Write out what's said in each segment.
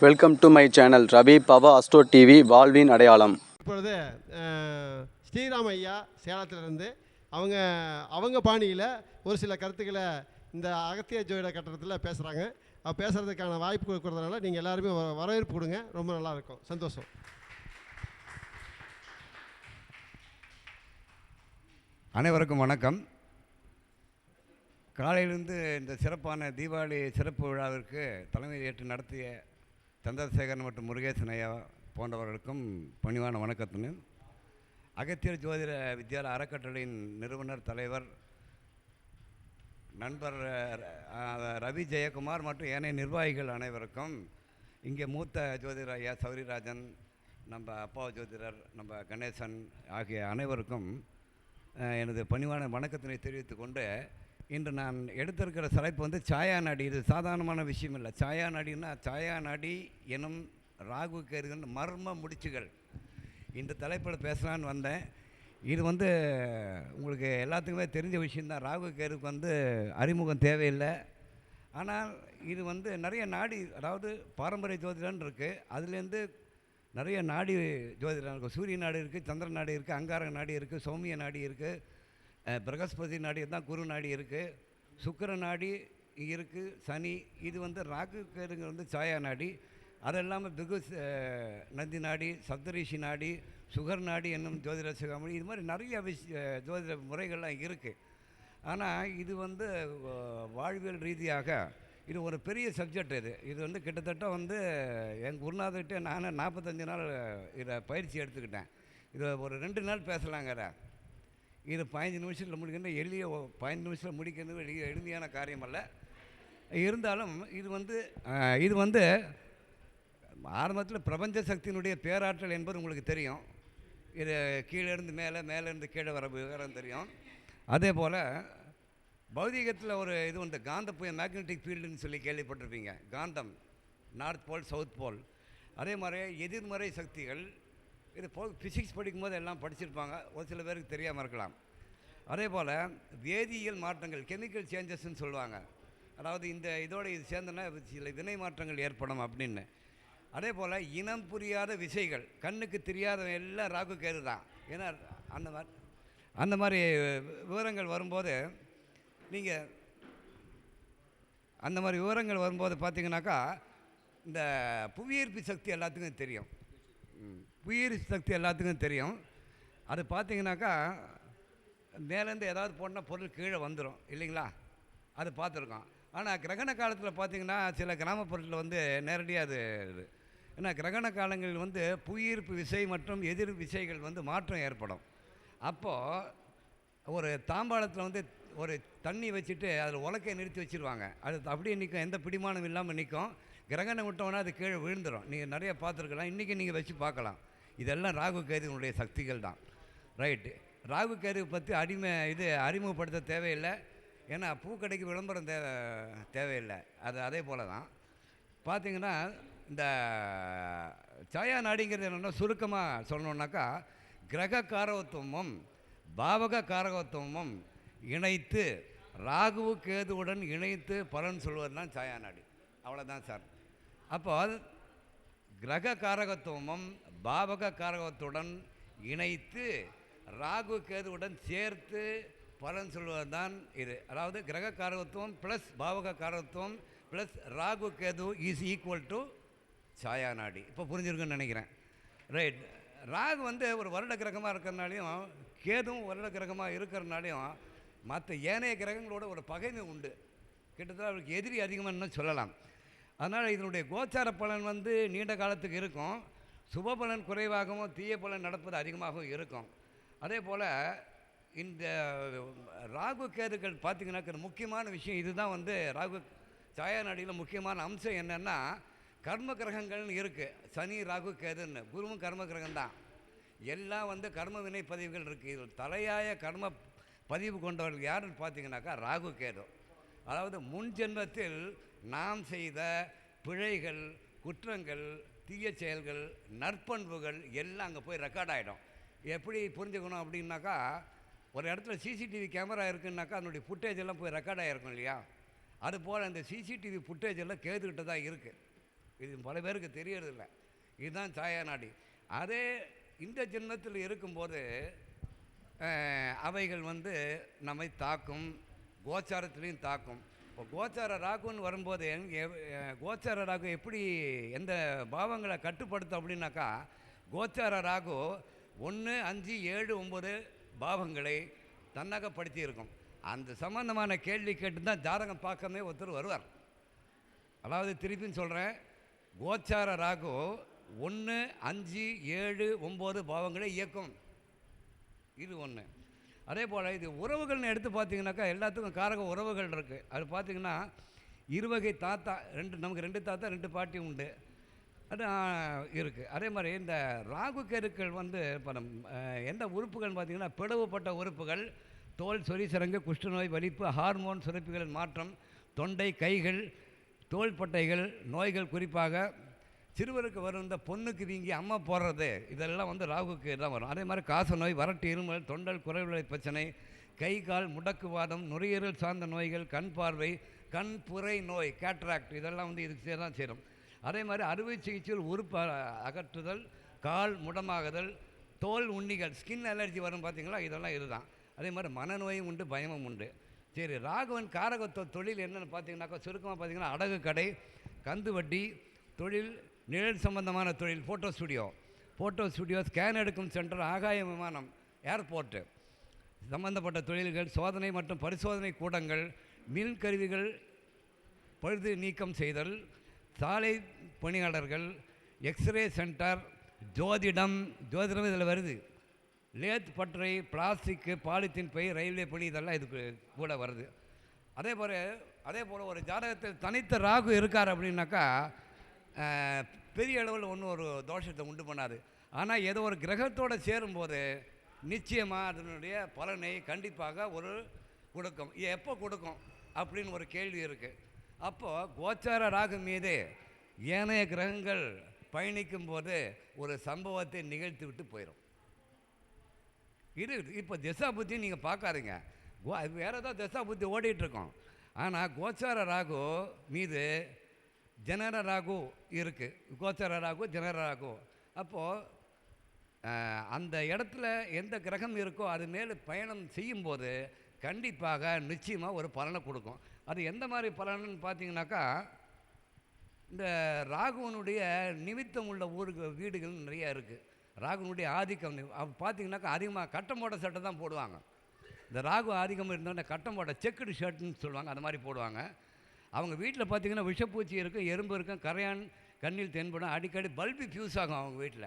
Welcome to my channel Ravi Bava astro TV வாழ்வின் அடையாளம். இப்பொழுது ஸ்ரீராம் ஐயா சேலத்திலிருந்து அவங்க பாணியில் ஒரு சில கருத்துக்களை இந்த அகத்திய ஜோதிட கட்டணத்தில் பேசுகிறாங்க. பேசுகிறதுக்கான வாய்ப்பு கொடுக்கறதுனால நீங்கள் எல்லாருமே வரவேற்பு கொடுங்க. ரொம்ப நல்லாயிருக்கும், சந்தோஷம். அனைவருக்கும் வணக்கம். காலையிலிருந்து இந்த சிறப்பான தீபாவளி சிறப்பு விழாவிற்கு தலைமை ஏற்று நடத்திய சந்திரசேகரன் மற்றும் முருகேசன் ஐயா போன்றவர்களுக்கும் பணிவான வணக்கத்துடன் அகத்தியர் ஜோதிட வித்யாலய அறக்கட்டளையின் நிறுவனர் தலைவர் நண்பர் ரவி ஜெயக்குமார் மற்றும் ஏனைய நிர்வாகிகள் அனைவருக்கும், இங்கே மூத்த ஜோதிடர் ஐயா சௌரிராஜன், நம்ம அப்பா ஜோதிடர் நம்ம கணேசன் ஆகிய அனைவருக்கும் எனது பணிவான வணக்கத்தினை தெரிவித்துக் கொண்டு, இன்று நான் எடுத்திருக்கிற தலைப்பு வந்து சாயா நாடி. இது சாதாரணமான விஷயம் இல்லை. சாயா நாடின்னா சாயா நாடி எனும் ராகு கேதுகள் மர்ம முடிச்சுகள். இந்த தலைப்பில் பேசலான்னு வந்தேன். இது வந்து உங்களுக்கு எல்லாத்துக்குமே தெரிஞ்ச விஷயந்தான். ராகு கேதுக்கு வந்து அறிமுகம் தேவையில்லை. ஆனால் இது வந்து நிறைய நாடி, அதாவது பாரம்பரிய ஜோதிடம்னு இருக்குது. அதுலேருந்து நிறைய நாடி ஜோதிடம் இருக்குது. சூரிய நாடி இருக்குது, சந்திர நாடி இருக்குது, அங்காரக நாடி இருக்குது, சௌமிய நாடி இருக்குது, பிரகஸ்பதி நாடி தான் குரு நாடி இருக்குது, சுக்கிர நாடி இருக்குது, சனி. இது வந்து ராகு கேதுங்க வந்து சாயா நாடி. அது இல்லாமல் பிகு நந்தி நாடி, சப்தரிஷி நாடி, சுகர் நாடி என்னும் ஜோதிட சிகாமணி, இது மாதிரி நிறைய ஜோதிட முறைகள்லாம் இருக்குது. ஆனால் இது வந்து வாழ்வியல் ரீதியாக இது ஒரு பெரிய சப்ஜெக்ட். இது வந்து கிட்டத்தட்ட வந்து எங்கள் குருநாதர்கிட்ட நான் 45 நாள் இதை பயிற்சி எடுத்துக்கிட்டேன். இதை ஒரு 2 நாள் பேசலாங்கிற இது 15 நிமிஷத்தில் முடிக்கணும். 15 நிமிஷத்தில் முடிக்கிறது எளிமையான காரியம் அல்ல. இருந்தாலும் இது வந்து ஆரம்பத்தில் பிரபஞ்ச சக்தியினுடைய பேராற்றல் என்பது உங்களுக்கு தெரியும். இது கீழேருந்து மேலே, மேலேருந்து கீழே வர விவரம் தெரியும். அதே போல் பௌதிகத்தில் ஒரு இது வந்து காந்த புயல், மேக்னெட்டிக் ஃபீல்டுன்னு சொல்லி கேள்விப்பட்டிருப்பீங்க. காந்தம், நார்த் போல், சவுத் போல். அதே மாதிரி எதிர்மறை சக்திகள். இது ஃபிசிக்ஸ் படிக்கும்போது எல்லாம் படிச்சிருப்பாங்க, ஒரு சில பேருக்கு தெரியாமல் இருக்கலாம். அதே போல் வேதியியல் மாற்றங்கள், கெமிக்கல் சேஞ்சஸ்ன்னு சொல்லுவாங்க. அதாவது இந்த இதோடு இது சேர்ந்தனா சில வினை மாற்றங்கள் ஏற்படும் அப்படின்னு. அதே போல் இனம் புரியாத விசைகள், கண்ணுக்கு தெரியாத எல்லாம் ராகு கேது தான். ஏன்னா அந்த மாதிரி விவரங்கள் வரும்போது நீங்கள் அந்த மாதிரி விவரங்கள் வரும்போது பார்த்தீங்கன்னாக்கா, இந்த புவியீர்ப்பு சக்தி எல்லாத்துக்கும் தெரியும். புவியீர்ப்பு சக்தி எல்லாத்துக்கும் தெரியும். அது பார்த்தீங்கன்னாக்கா மேலேருந்து ஏதாவது போனால் பொருள் கீழே வந்துடும் இல்லைங்களா? அது பார்த்துருக்கோம். ஆனால் கிரகண காலத்தில் பார்த்தீங்கன்னா சில கிராமப்புறத்தில் வந்து நேரடியாக அது ஏன்னா கிரகண காலங்களில் வந்து புவியீர்ப்பு விசை மற்றும் எதிர் விசைகள் வந்து மாற்றம் ஏற்படும். அப்போது ஒரு தாம்பாளத்தில் வந்து ஒரு தண்ணி வச்சுட்டு அதில் உலக்கையை நிறுத்தி வச்சுருவாங்க. அது அப்படியே நிற்கும், எந்த பிடிமானம் இல்லாமல் நிற்கும். கிரகணம் விட்டோன்னா அது கீழே விழுந்துடும். நீங்கள் நிறைய பார்த்துருக்கலாம், இன்றைக்கி நீங்கள் வச்சு பார்க்கலாம். இதெல்லாம் ராகு கேதுனுடைய சக்திகள் தான். ரைட்டு. ராகு கேது பற்றி அறிமுகப்படுத்த தேவையில்லை. ஏன்னா பூக்கடைக்கு விளம்பரம் தேவையில்லை. அதே போல் தான் பார்த்திங்கன்னா இந்த சாயா நாடிங்கிறது என்னென்னா, சுருக்கமாக சொல்லணுன்னாக்கா, கிரக காரகத்துவமும் பாவக காரகத்துவமும் இணைத்து ராகு கேதுவுடன் இணைத்து பலன் சொல்வது தான் சாயா நாடி. அவ்வளோதான் சார். அப்போ கிரக காரகத்துவமும் பாவக காரகத்துடன் இணைத்து ராகு கேதுவுடன் சேர்த்து பலன் சொல்வது தான் இது. அதாவது கிரக காரகத்துவம் ப்ளஸ் பாவக காரகத்துவம் plus Rahu Ketu is equal to சாயா நாடி. இப்போ புரிஞ்சிருக்குன்னு நினைக்கிறேன். ரைட். ராகு வந்து ஒரு வருட கிரகமாக இருக்கிறனாலையும் கேதுவும் வருட கிரகமாக இருக்கிறனாலையும் மற்ற ஏனைய கிரகங்களோட ஒரு பகைமை உண்டு. கிட்டத்தட்ட அவருக்கு எதிரி அதிகமானு சொல்லலாம். அதனால் இதனுடைய கோச்சார பலன் வந்து நீண்ட காலத்துக்கு இருக்கும். சுப பலன் குறைவாகவும் தீய பலன் நடப்பது அதிகமாகவும் இருக்கும். அதே போல் இந்த ராகு கேதுக்கள் பார்த்திங்கன்னாக்க முக்கியமான விஷயம் இதுதான். வந்து ராகு சாயா நாடியில் முக்கியமான அம்சம் என்னென்னா, கர்ம கிரகங்கள்னு இருக்குது. சனி, ராகு, கேதுன்னு. குருவும் கர்ம கிரகம்தான். எல்லாம் வந்து கர்ம வினை பதிவுகள் இருக்குது. இது தலையாய கர்ம பதிவு கொண்டவர்கள் யாருன்னு பார்த்தீங்கன்னாக்கா ராகு கேது. அதாவது முன் ஜென்மத்தில் நாம் செய்த பிழைகள், குற்றங்கள், தீய செயல்கள், நற்பண்புகள் எல்லாம் அங்கே போய் ரெக்கார்ட் ஆகிடும். எப்படி புரிஞ்சுக்கணும் அப்படின்னாக்கா, ஒரு இடத்துல சிசிடிவி கேமரா இருக்குன்னாக்கா அதனுடைய ஃபுட்டேஜ் எல்லாம் போய் ரெக்கார்ட் ஆகிருக்கும் இல்லையா? அதுபோல் அந்த சிசிடிவி ஃபுட்டேஜ் எல்லாம் கேதுக்கிட்ட தான் இருக்குது. இது பல பேருக்கு தெரியறதில்ல. இதுதான் சாயா நாடி. அதே இந்த ஜென்மத்தில் இருக்கும்போது அவைகள் வந்து நம்மை தாக்கும், கோச்சாரத்துலேயும் தாக்கும். இப்போ கோச்சார ராகுன்னு வரும்போது கோச்சார ராகு எப்படி எந்த பாவங்களை கட்டுப்படுத்தும் அப்படின்னாக்கா, கோச்சார ராகு 1, 5, 7, 9 பாவங்களை தன்னகப்படுத்தி இருக்கும். அந்த சம்பந்தமான கேள்வி கேட்டு தான் ஜாதகம் பார்க்கவே ஒருத்தர் வருவார். அதாவது திருப்பின்னு சொல்கிறேன், கோச்சார ராகு 1, 5, 7, 9 பாவங்களை இயக்கும். இது ஒன்று. அதே போல் இது உறவுகள்னு எடுத்து பார்த்தீங்கன்னாக்கா எல்லாத்துக்கும் காரக உறவுகள் இருக்குது. அது பார்த்திங்கன்னா இருவகை தாத்தா, நமக்கு 2 தாத்தா 2 பாட்டி உண்டு. அது இருக்குது. அதே மாதிரி இந்த ராகு கேருக்கள் வந்து இப்போ எந்த உறுப்புகள் பார்த்திங்கன்னா பிளவுபட்ட உறுப்புகள், தோல், சொறி, சிரங்கு, குஷ்டநோய், வலிப்பு, ஹார்மோன் சுரப்பிகளின் மாற்றம், தொண்டை, கைகள், தோள்பட்டைகள் நோய்கள், குறிப்பாக சிறுவருக்கு வரும் இந்த பொண்ணுக்கு வீங்கி அம்மா போடுறது, இதெல்லாம் வந்து ராகுக்கு தான் வரும். அதே மாதிரி காச நோய், வறட்டு, இருமல், தொண்டல் குறைவுகளை பிரச்சனை, கை கால் முடக்குவாதம், நுரையீரல் சார்ந்த நோய்கள், கண் பார்வை, கண் புரை நோய், கேட்ராக்ட், இதெல்லாம் வந்து இதுக்கு தான் சேரும். அதே மாதிரி அறுவை சிகிச்சையில் உறுப்பு அகற்றுதல், கால் முடமாகுதல், தோல் உண்ணிகள், ஸ்கின் அலர்ஜி வரும் பார்த்திங்களா, இதெல்லாம் இதுதான். அதே மாதிரி மனநோயும் உண்டு, பயமும் உண்டு. சரி, ராகுவன் காரகத்துவ தொழில் என்னென்னு பார்த்தீங்கன்னாக்கா சுருக்கமாக பார்த்திங்கன்னா அடகு கடை, கந்து வட்டி தொழில், நிழல் சம்பந்தமான தொழில், ஃபோட்டோ ஸ்டுடியோ, ஸ்கேன் எடுக்கும் சென்டர், ஆகாய விமானம், ஏர்போர்ட்டு சம்பந்தப்பட்ட தொழில்கள், சோதனை மற்றும் பரிசோதனை கூடங்கள், மின் கருவிகள் பழுது நீக்கம் செய்தல், சாலை பணியாளர்கள், எக்ஸ்ரே சென்டர், ஜோதிடம் இதில் வருது, லேத் பட்டறை, பிளாஸ்டிக்கு, பாலித்தீன் பை, ரயில்வே பணி, இதெல்லாம் இதுக்கு கூட வருது. அதே போல் ஒரு ஜாதகத்தில் தனித்த ராகு இருக்கார் அப்படின்னாக்கா பெரிய அளவில் ஒன்றும் ஒரு தோஷத்தை உண்டு பண்ணாது. ஆனால் ஏதோ ஒரு கிரகத்தோடு சேரும்போது நிச்சயமாக அதனுடைய பலனை கண்டிப்பாக ஒரு கொடுக்கும். எப்போ கொடுக்கும் அப்படின்னு ஒரு கேள்வி இருக்குது. அப்போது கோச்சார ராகு மீது ஏனைய கிரகங்கள் பயணிக்கும் போது ஒரு சம்பவத்தை நிகழ்த்தி விட்டு போயிடும். இது இப்போ திசா புத்தி நீங்கள் பார்க்காதீங்க, வேறு ஏதோ திசா புத்தி ஓடிட்டுருக்கோம். ஆனால் கோச்சார ராகு மீது ஜனர ராகு இருக்குது. கோச்சார ராகு, ஜனர ராகு. அப்போது அந்த இடத்துல எந்த கிரகம் இருக்கோ அது மேலே பயணம் செய்யும்போது கண்டிப்பாக நிச்சயமாக ஒரு பலனை கொடுக்கும். அது எந்த மாதிரி பலன்னு பார்த்தீங்கன்னாக்கா, இந்த ராகுவனுடைய நிமித்தம் உள்ள வீடுகள் நிறையா இருக்குது. ராகுனுடைய ஆதிக்கம் பார்த்தீங்கன்னாக்கா அதிகமாக கட்டம் போட்ட சட்டை தான் போடுவாங்க. இந்த ராகு ஆதிக்கம் இருந்தோடனே கட்டம் போட்ட செக்குடு ஷர்ட்டுன்னு சொல்லுவாங்க, அந்த மாதிரி போடுவாங்க. அவங்க வீட்டில் பார்த்திங்கன்னா விஷப்பூச்சி இருக்கும், எறும்பு இருக்கும், கரையான் கண்ணில் தென்படும், அடிக்கடி பல்பு ஃபியூஸ் ஆகும் அவங்க வீட்டில்.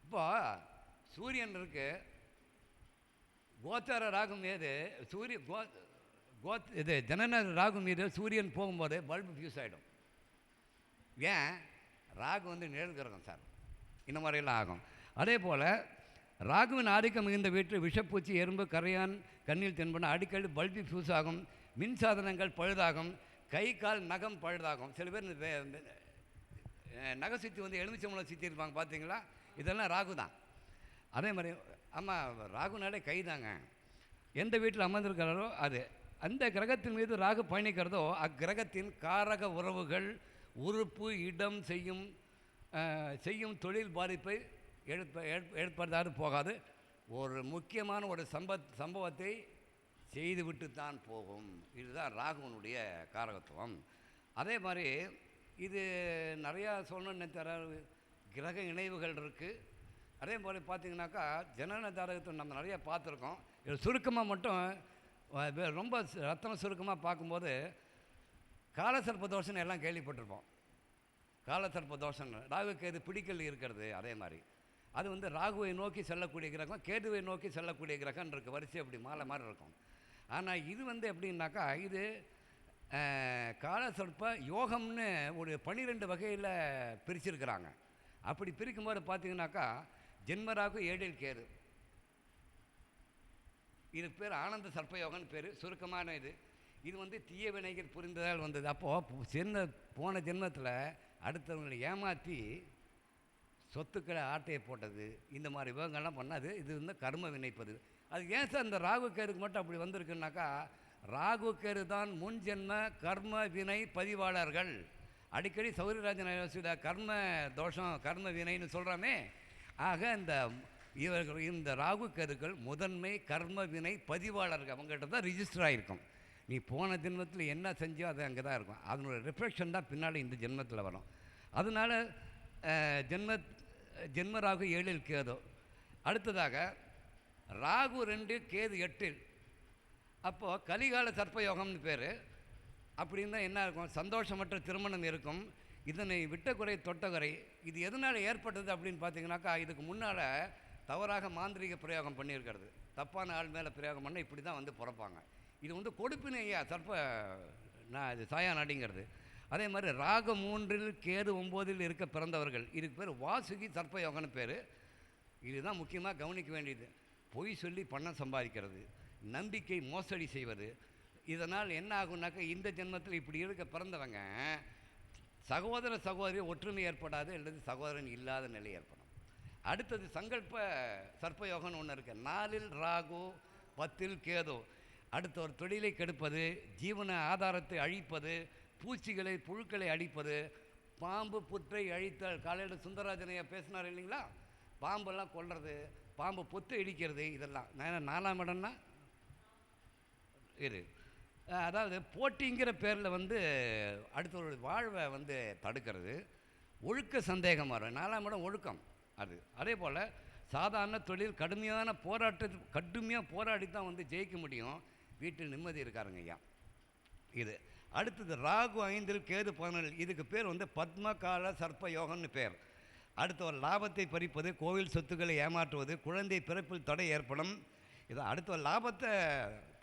இப்போ சூரியன் இருக்குது, கோச்சார ராகு மீது இது ஜனன ராகு மீது சூரியன் போகும்போது பல்பு ஃபியூஸ் ஆகிடும். ஏன்? ராகு வந்து நிழல் கிரகம் சார், இந்த மாதிரியெல்லாம் ஆகும். அதே போல் ராகுவின் ஆதிக்கம் மிகுந்த வீட்டில் விஷப்பூச்சி, எறும்பு, கரையான் கண்ணில் தென்படும், அடிக்கடி பல்பு ஃபியூஸ் ஆகும், மின்சாதனங்கள் பழுதாகும், கை கால் நகம் பழுதாகும். சில பேர் இந்த நகை சுற்றி வந்து எலுமிச்சம்பழம் சுற்றி இருப்பாங்க பார்த்தீங்களா, இதெல்லாம் ராகு தான். அதே மாதிரி ஆமாம், ராகுனாலே கை தாங்க. எந்த வீட்டில் அமர்ந்திருக்கிறாரோ அது, அந்த கிரகத்தின் மீது ராகு பயணிக்கிறதோ அக்கிரகத்தின் காரக உறவுகள், உறுப்பு, இடம், செய்யும் தொழில் பாதிப்பை ஏற்படுத்தாது போகாது. ஒரு முக்கியமான ஒரு சம்பவத்தை செய்துவிட்டு தான் போகும். இதுதான் ராகுவனுடைய காரகத்துவம். அதே மாதிரி இது நிறையா சொல்லணுன்னு தர கிரக இணைவுகள் இருக்குது. அதே மாதிரி பார்த்திங்கனாக்கா ஜனன ஜாதகத்தை நம்ம நிறையா பார்த்துருக்கோம். இது சுருக்கமாக மட்டும் ரொம்ப ரத்தன சுருக்கமாக பார்க்கும்போது காலசர்ப்ப தோஷம்னு எல்லாம் கேள்விப்பட்டிருப்போம். காலசர்ப்ப தோஷம் ராகுக்கு எது பிடிக்கல் இருக்கிறது. அதே மாதிரி அது வந்து ராகுவை நோக்கி செல்லக்கூடிய கிரகம், கேதுவை நோக்கி செல்லக்கூடிய கிரகம் இருக்குது. வரிசை அப்படி மாலை மாதிரி இருக்கும். ஆனால் இது வந்து எப்படின்னாக்கா இது காலசர்ப்ப யோகம்னு ஒரு 12 வகையில் பிரிச்சிருக்கிறாங்க. அப்படி பிரிக்கும்போது பார்த்தீங்கன்னாக்கா ஜென்மராகு, ஏழில் கேது, இது பேர் ஆனந்த சர்ப்பயோகம்னு பேர் சுருக்கமான இது வந்து தீய வினைகள் புரிந்ததால் வந்தது. அப்போது போன ஜென்மத்தில் அடுத்தவங்களை ஏமாற்றி சொத்துக்களை ஆட்டையை போட்டது, இந்த மாதிரி விவகங்கள்லாம் பண்ணாது. இது வந்து கர்ம வினைப்பது. அது ஏன் சார் இந்த ராகு கேதுக்கு மட்டும் அப்படி வந்திருக்குன்னாக்கா, ராகு கேது தான் முன் ஜென்ம கர்ம வினை பதிவாளர்கள். அடிக்கடி சௌரியராஜன் யோசிட கர்ம தோஷம் கர்ம வினைன்னு சொல்கிறாமே. ஆக இந்த ராகு கேதுக்கள் முதன்மை கர்ம வினை பதிவாளர்கள், அவங்ககிட்ட தான் ரிஜிஸ்டர் ஆகிருக்கும். நீ போன ஜென்மத்தில் என்ன செஞ்சோ அது அங்கே தான் இருக்கும். அதனோட ரிஃப்ளெக்ஷன் தான் பின்னாடி இந்த ஜென்மத்தில் வரும். அதனால் ஜென்ம ராகு 7 கேது. அடுத்ததாக ராகு 2 கேது 8. அப்போது கலிகால சர்ப்பயோகம்னு பேர். அப்படின்னா என்ன இருக்கும்? சந்தோஷமற்ற திருமணம் இருக்கும். இதனை விட்ட குறை தொட்ட குறை. இது எதனால் ஏற்பட்டது அப்படின்னு பார்த்தீங்கன்னாக்கா, இதுக்கு முன்னால் தவறாக மாந்திரிக பிரயோகம் பண்ணியிருக்கிறது. தப்பான ஆள் மேலே பிரயோகம் பண்ணால் இப்படி தான் வந்து பிறப்பாங்க. இது கொடுப்பினை ஐயா இது சாயா நாடிங்கிறது. அதே மாதிரி ராகு 3 கேது 9 இருக்க பிறந்தவர்கள், இதுக்கு பேர் வாசுகி சர்ப்பயோகம்னு பேர். இதுதான் முக்கியமாக கவனிக்க வேண்டியது. பொய் சொல்லி பணம் சம்பாதிக்கிறது, நம்பிக்கை மோசடி செய்வது. இதனால் என்ன ஆகுனாக்கா, இந்த ஜென்மத்தில் இப்படி இருக்க பிறந்தவங்க சகோதர சகோதரி ஒற்றுமை ஏற்படாது, அல்லது சகோதரன் இல்லாத நிலை ஏற்படும். அடுத்தது சங்கல்ப சர்ப்பயோகம்னு ஒன்று இருக்குது. 4 ராகு 10 கேது. அடுத்த ஒரு தொழிலை கெடுப்பது, ஜீவன ஆதாரத்தை அழிப்பது, பூச்சிகளை புழுக்களை அழிப்பது, பாம்பு புற்றை அழித்தல். காலையில் சுந்தரராஜனையா பேசினார் இல்லைங்களா? பாம்பெல்லாம் கொல்றது, பாம்பு பொத்து இடிக்கிறது, இதெல்லாம் 4ஆம் இடம்னா அதாவது போட்டிங்கிற பேரில் அடுத்தவருடைய வாழ்வை தடுக்கிறது. ஒழுக்க சந்தேகம் வரும். 4ஆம் இடம் ஒழுக்கம். அதே போல் சாதாரண தொழில் கடுமையாக போராடி தான் ஜெயிக்க முடியும். வீட்டில் நிம்மதி இருக்காருங்க ஐயா. இது அடுத்தது ராகு 5 கேது 17. இதுக்கு பேர் பத்மகால சர்ப்ப யோகம்னு பேர். அடுத்த ஒரு லாபத்தை பறிப்பது, கோவில் சொத்துக்களை ஏமாற்றுவது, குழந்தை பிறப்பில் தடை ஏற்படும். இது அடுத்த ஒரு லாபத்தை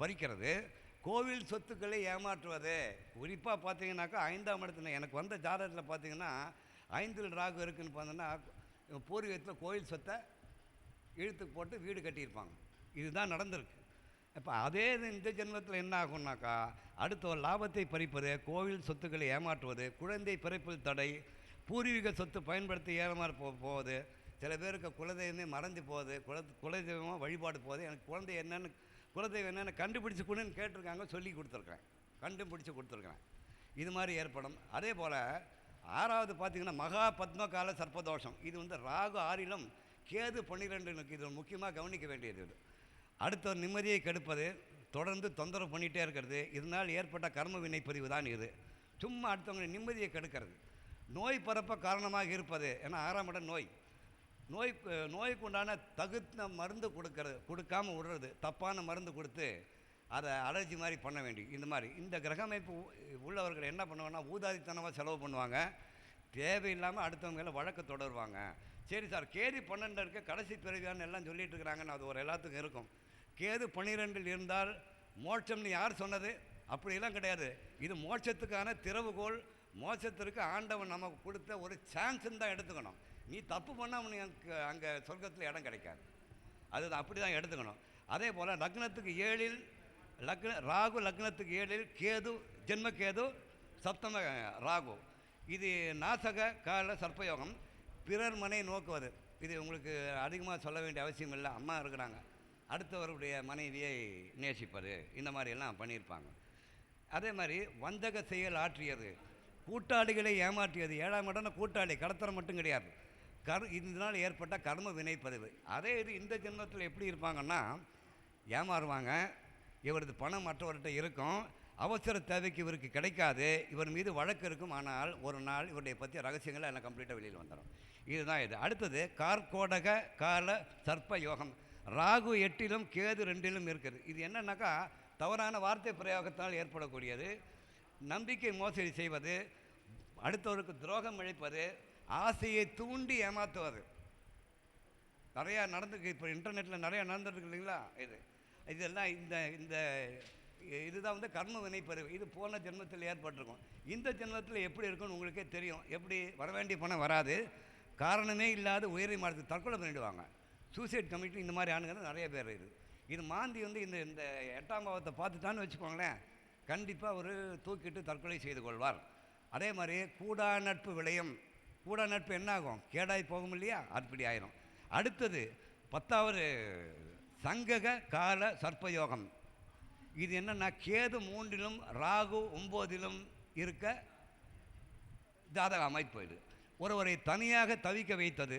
பறிக்கிறது, கோவில் சொத்துக்களை ஏமாற்றுவது. குறிப்பாக பார்த்தீங்கன்னாக்கா 5ஆம் இடத்துல எனக்கு வந்த ஜாதகத்தில் பார்த்தீங்கன்னா 5 ராகு இருக்குதுன்னு பார்த்தோன்னா, பூர்வீகத்தில் கோவில் சொத்தை இழுத்து போட்டு வீடு கட்டியிருப்பாங்க. இதுதான் நடந்திருக்கு. இப்போ அதே இந்த ஜென்மத்தில் என்ன ஆகும்னாக்கா, அடுத்த ஒரு லாபத்தை பறிப்பது, கோவில் சொத்துக்களை ஏமாற்றுவது, குழந்தை பிறப்பில் தடை, பூர்வீக சொத்து பயன்படுத்தி ஏமாற போகுது. சில பேருக்கு குலதெய்வமே மறந்து போகுது, குலதெய்வமாக வழிபாடு போகுது. எனக்கு குலதெய்வம் என்னென்னு கண்டுபிடிச்சி கொடுன்னு கேட்டிருக்காங்க, சொல்லி கொடுத்துருக்கேன், கண்டுபிடிச்சி கொடுத்துருக்கேன். இது மாதிரி ஏற்படும். அதே போல் 6வது பார்த்திங்கன்னா மகா பத்மகால சர்ப்பதோஷம். இது ராகு 6லும் கேது 12. இது முக்கியமாக கவனிக்க வேண்டியது. இது அடுத்த ஒரு நிம்மதியை கெடுப்பது, தொடர்ந்து தொந்தரவு பண்ணிகிட்டே இருக்கிறது. இதனால் ஏற்பட்ட கர்ம வினைப்பதிவு தான் இது. சும்மா அடுத்தவங்க நிம்மதியை கெடுக்கிறது. நோய் பரப்ப காரணமாக இருப்பது. ஏன்னா 6ஆம் இடம் நோய்க்கு உண்டான தகுந்த மருந்து கொடுக்காமல் விடுறது, தப்பான மருந்து கொடுத்து அதை அலர்ஜி மாதிரி பண்ண வேண்டி. இந்த மாதிரி இந்த கிரகமைப்பு உள்ளவர்கள் என்ன பண்ணுவாங்கன்னா, ஊதாதித்தனமாக செலவு பண்ணுவாங்க, தேவையில்லாமல் அடுத்தவங்க மேலே வழக்கு தொடருவாங்க. சரி சார், கேது 12 இருக்க கடைசி பிறவியான்னு எல்லாம் சொல்லிட்டு இருக்கிறாங்கன்னு அது ஒரு எல்லாத்துக்கும் இருக்கும். கேது 12 இருந்தால் மோட்சம்னு யார் சொன்னது? அப்படிலாம் கிடையாது. இது மோட்சத்துக்கான திறவுகோல். மோட்சத்திற்கு ஆண்டவன் நமக்கு கொடுத்த ஒரு சான்ஸ்ன்னு தான் எடுத்துக்கணும். நீ தப்பு பண்ணால் அவனுக்கு அங்கே சொர்க்கத்தில் இடம் கிடைக்காது. அது அப்படி தான் எடுத்துக்கணும். அதே போல் லக்னத்துக்கு 7 ராகு, லக்னத்துக்கு 7 கேது, ஜென்மகேது, சப்தம ராகு. இது நாசக கால சர்ப்பயோகம். பிறர் மனை நோக்குவது. இது உங்களுக்கு அதிகமாக சொல்ல வேண்டிய அவசியம் இல்லை. அம்மா இருக்கிறாங்க, அடுத்தவருடைய மனைவியை நேசிப்பது, இந்த மாதிரியெல்லாம் பண்ணியிருப்பாங்க. அதே மாதிரி வஞ்சக செயல் ஆற்றியது, கூட்டாளிகளை ஏமாற்றியது. 7ஆம் இடம் கூட்டாளி, கடத்தரம் மட்டும் கிடையாது, இதனால் ஏற்பட்ட கர்ம வினைப்பதிவு. அதே இது இந்த ஜென்மத்தில் எப்படி இருப்பாங்கன்னா, ஏமாறுவாங்க. இவரது பணம் மற்றவர்கிட்ட இருக்கும், அவசர தேவைக்கு இவருக்கு கிடைக்காது, இவர் மீது வழக்கு இருக்கும். ஆனால் ஒரு நாள் இவருடைய பற்றிய ரகசியங்களை எல்லாம் கம்ப்ளீட்டாக வெளியில் வந்துடும். இதுதான் இது. அடுத்தது கார்கோடக கால சர்ப்ப யோகம். ராகு 8லும் கேது 2லும் இருக்குது. இது என்னன்னாக்கா, தவறான வார்த்தை பிரயோகத்தால் ஏற்படக்கூடியது. நம்பிக்கை மோசடி செய்வது, அடுத்தவருக்கு துரோகம் இழைப்பது, ஆசையை தூண்டி ஏமாற்றுவது. நிறையா நடந்துருக்கு. இப்போ இன்டர்நெட்டில் நிறையா நடந்துருக்கு இல்லைங்களா? இதெல்லாம் இந்த இதுதான் கர்ம வினைப்பதிவு. இது போன ஜென்மத்தில் ஏற்பட்டிருக்கும். இந்த ஜென்மத்தில் எப்படி இருக்குன்னு உங்களுக்கே தெரியும். எப்படி வர வேண்டிய பணம் வராது, காரணமே இல்லாத உயர்வை மாற்றி தற்கொலை பண்ணிவிடுவாங்க. சூசைட் கமிட்டி இந்த மாதிரி ஆணுங்கிறது நிறைய பேர். இது மாந்தி இந்த 8ஆம் பாவத்தை பார்த்துட்டான்னு வச்சுக்கோங்களேன், கண்டிப்பாக ஒரு தூக்கிட்டு தற்கொலை செய்து கொள்வார். அதே மாதிரி கூடா நட்பு விளையும். கூடா நட்பு என்ன ஆகும்? கேடாய் போகும் இல்லையா? அப்படி ஆயிரும். அடுத்தது 10வது சங்கக கால சர்ப்பயோகம். இது என்னென்னா, கேது 3லும் ராகு 9லும் இருக்க ஜாதக அமைப்பு இது. ஒருவரை தனியாக தவிக்க வைத்தது,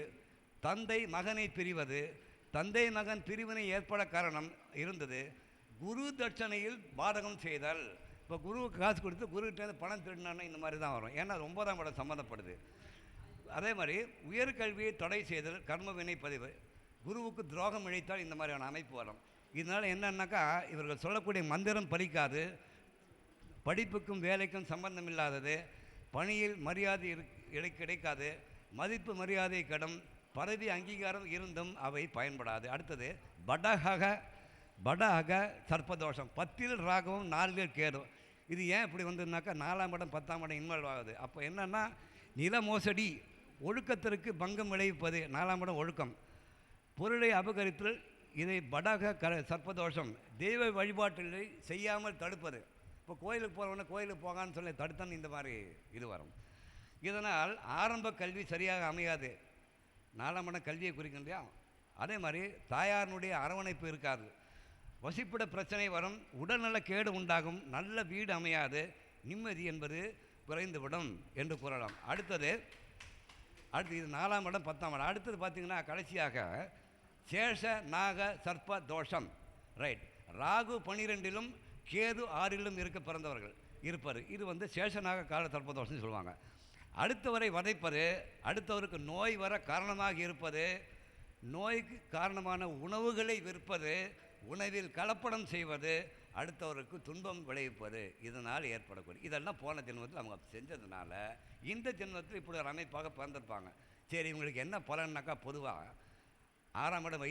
தந்தை மகனை பிரிவது, தந்தை மகன் பிரிவினை ஏற்பட காரணம் இருந்தது, குரு தட்சணையில் பாதகம் செய்தல். இப்போ குருவுக்கு காசு கொடுத்து குருக்கிட்டேருந்து பணம் திருடினான்னு இந்த மாதிரி தான் வரும். ஏன்னா அது 9ஆம் இடம் சம்மந்தப்படுது. அதே மாதிரி உயர்கல்வியை தடை செய்தல், கர்ம வினை பதிவு, குருவுக்கு துரோகம் இழைத்தால் இந்த மாதிரியான அமைப்பு வரும். இதனால் என்னன்னாக்கா இவர்கள் சொல்லக்கூடிய மந்திரம் பலிக்காது, படிப்புக்கும் வேலைக்கும் சம்பந்தம் இல்லாதது, பணியில் மரியாதை கிடைக்காது, மதிப்பு மரியாதை கடும், பதவி அங்கீகாரம் இருந்தும் அவை பயன்படாது. அடுத்தது படஹக சர்ப்பதோஷம், 10ல் ராகவும் 4ல் கேதும். இது ஏன் இப்படி வந்ததுனாக்கா 4ஆம் இடம் 10ஆம் இடம் இன்வால்வ் ஆகுது. அப்போ என்னென்னா நில மோசடி, ஒழுக்கத்திற்கு பங்கம் விளைவிப்பது, 4ஆம் இடம் ஒழுக்கம், பொருளை அபகரித்தல், இதை சர்ப்பதோஷம், தெய்வ வழிபாட்டில் செய்யாமல் தடுப்பது. இப்போ கோயிலுக்கு போகிறவொன்னே கோயிலுக்கு போகான்னு சொல்லி தடுத்தான்னு இந்த மாதிரி இது வரும். இதனால் ஆரம்ப கல்வி சரியாக அமையாது, 4ஆம் இடம் கல்வியை குறிக்கும் இல்லையா. அதே மாதிரி தாயாரினுடைய அரவணைப்பு இருக்காது, வசிப்பிட பிரச்சனை வரும், உடல்நல கேடு உண்டாகும், நல்ல வீடு அமையாது, நிம்மதி என்பது குறைந்துவிடும் என்று கூறலாம். அடுத்து இது 4ஆம் இடம் 10ஆம் இடம். அடுத்தது பார்த்திங்கன்னா கடைசியாக சேஷ நாக சர்ப்ப தோஷம். ரைட், ராகு 12லும் கேது 6லும் இருக்க பிறந்தவர்கள் இருப்பார். இது சேஷநாக கால சர்ப்பதோஷம்னு சொல்லுவாங்க. அடுத்தவரை வதைப்பது, அடுத்தவருக்கு நோய் வர காரணமாக இருப்பது, நோய்க்கு காரணமான உணவுகளை விற்பது, உணவில் கலப்படம் செய்வது, அடுத்தவருக்கு துன்பம் விளைவிப்பது, இதனால் ஏற்படக்கூடிய இதெல்லாம் போன ஜென்மத்தில் அவங்க செஞ்சதுனால இந்த ஜென்மத்தில் இப்படி ஒரு அமைப்பாக பிறந்திருப்பாங்க. சரி, இவங்களுக்கு என்ன பலன்னாக்கா பொதுவாக 6ஆம் இடம்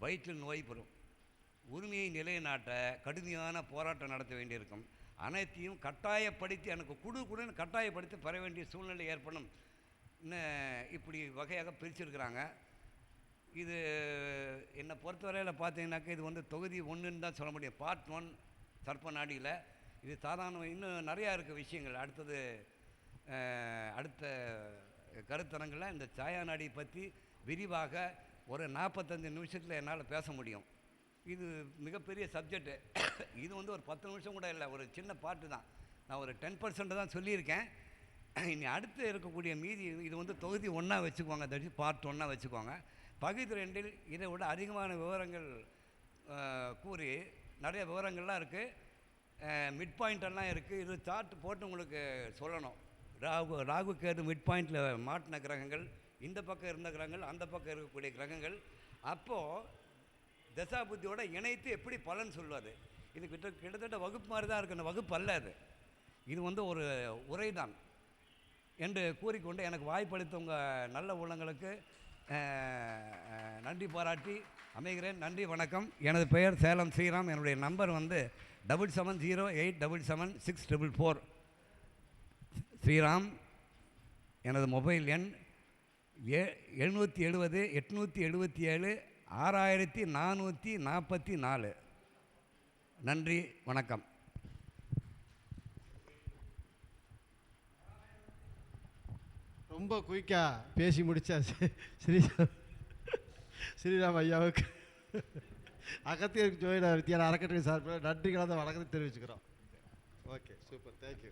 வயிற்றில் நோய் பெறும், உரிமையை நிலைநாட்ட கடுமையான போராட்டம் நடத்த வேண்டியிருக்கும், அனைத்தையும் கட்டாயப்படுத்தி எனக்கு குடுன்னு கட்டாயப்படுத்தி பெற வேண்டிய சூழ்நிலை ஏற்படும். இப்படி வகையாக பிரிச்சிருக்கிறாங்க. இது என்னை பொறுத்தவரையில் பார்த்தீங்கன்னாக்கா இது தொகுதி 1ன்னு தான் சொல்ல முடியும். பார்ட் 1 சர்ப்ப நாடியில் இது சாதாரண, இன்னும் நிறையா இருக்குது விஷயங்கள். அடுத்த கருத்தரங்கில் இந்த சாயா நாடியை பற்றி விரிவாக ஒரு 45 நிமிஷத்தில் என்னால் பேச முடியும். இது மிகப்பெரிய சப்ஜெக்டு. இது ஒரு 10 நிமிஷம் கூட இல்லை, ஒரு சின்ன பாட்டு தான். நான் ஒரு 10% தான் சொல்லியிருக்கேன். இனி அடுத்து இருக்கக்கூடிய மீதி இது தொகுதி 1 வச்சுக்கோங்க, பார்ட் 1 வச்சுக்கோங்க. பகுதி 2ல் இதை விட அதிகமான விவரங்கள் கூறி நிறைய விவரங்கள்லாம் இருக்குது, மிட் பாயிண்டெல்லாம் இருக்குது. இது சார்ட் போட்டு உங்களுக்கு சொல்லணும். ராகு கேது மிட் பாயிண்டில் மாட்டின கிரகங்கள், இந்த பக்கம் இருந்த கிரகங்கள், அந்த பக்கம் இருக்கக்கூடிய கிரகங்கள், அப்போது தசாபுத்தியோட இணைத்து எப்படி பலன் சொல்வது. இது கிட்டத்தட்ட வகுப்பு மாதிரி தான் இருக்குது, வகுப்பு அல்ல அது. இது ஒரு உரை தான் என்று கூறிக்கொண்டு எனக்கு வாய்ப்பளித்த உங்கள் நல்ல உள்ளங்களுக்கு நன்றி பாராட்டி அமைகிறேன். நன்றி, வணக்கம். எனது பெயர் சேலம் ஸ்ரீராம். என்னுடைய நம்பர் 7708777644. ஸ்ரீராம். எனது மொபைல் எண் 770 877 6444. நன்றி, வணக்கம். ரொம்ப குயிக்காக பேசி முடித்தா ஸ்ரீராம் ஐயாவுக்கு அகத்தியர் ஜோதிட வித்தியாலய அறக்கட்டளை சார்பில் நன்றி கலந்த வணக்கத்தை தெரிவிச்சுக்கிறோம். Okay, super, thank you.